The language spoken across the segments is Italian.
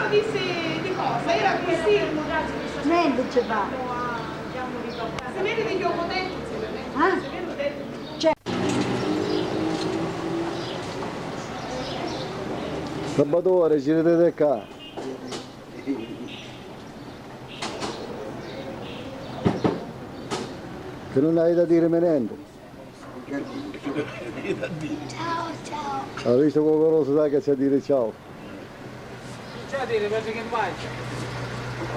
Di cosa? Era così. Niente ci fa. Se vede che io ho detto, se vede detto. Salvatore, ci vedete qua. Che non hai da dire niente. Ciao, ciao. Ha visto qualcuno sa che c'è a dire ciao. Ciao a dire, perché che vai?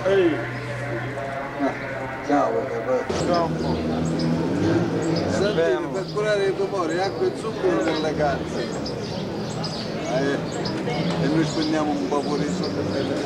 Ehi. Ciao, ciao. Senti, per curare i tumori, acqua e zucchero per le cazze. E noi spendiamo un po' fuori i soldi per le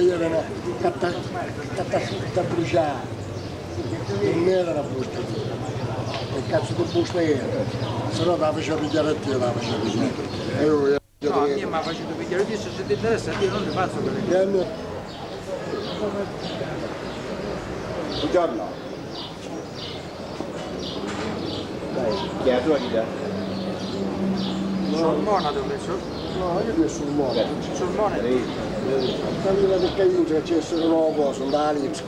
Ieri catta bruciata, non era una busta, che cazzo di busta era? Se no la faceva pigliare a te, la faceva pigliare. No, a me mi ha fatto pigliare di se ti interessa io non ne faccio perché. Buongiorno. Chi è la tua vita? Sul monaco penso. No, io sul modo. Sul monaco. Quando del caduto che c'è solo una cosa, un dalitro.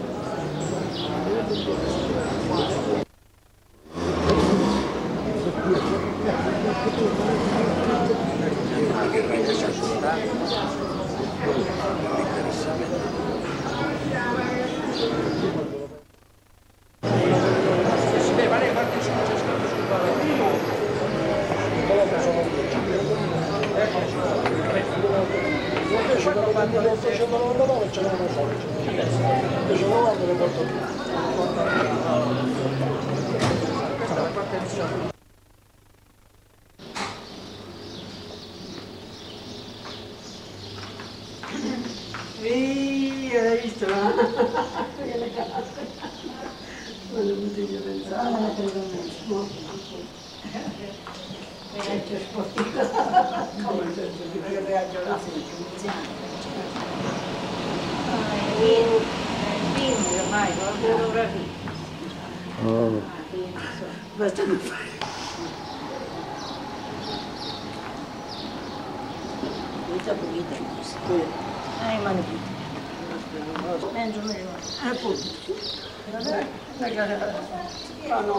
Hai visto? Non ho potuto pensare. Non la credo mai. Reaggio sportivo. Come se reaggio là? Dimmi ormai, quando ora lì. Basta non fare. Questa pulita. Ma ne appunto. Fanno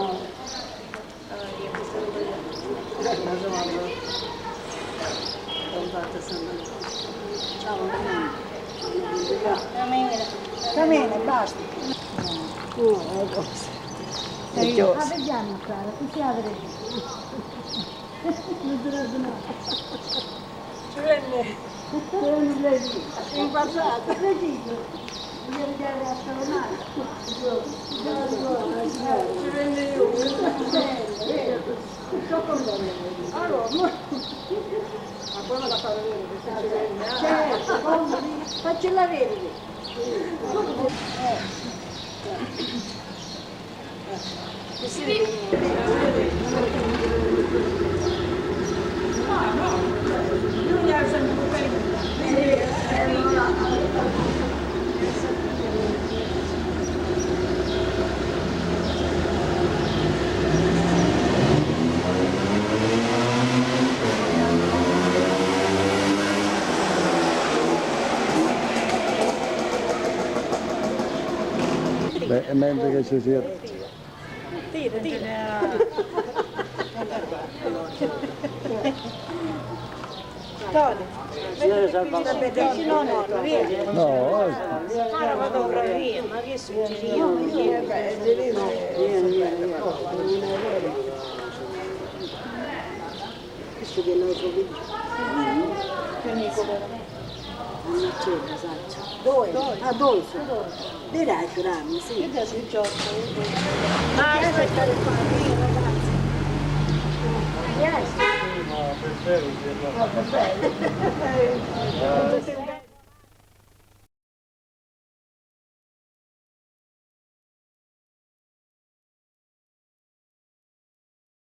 Camene, basta. Vediamo Clara, tu si apre. Non te la ci venne. In passato, voglio vedere a Salomare. Ci vende io, sto con lei. Allora, ma poi me la fa vedere questa ci vende. Certo, faccela vedere. Si vede? No. Lui ha sempre mentre che ci sia. Tira, tira. Tony, no, no, non viene. No, Ora vado a via, ma che succede? Questo che l'ho trovato. Non c'è, esatto. Dove? A Dolce. Direi grammi, sì. Che è successo? Ma aspetta, ragazzi. no, per bene.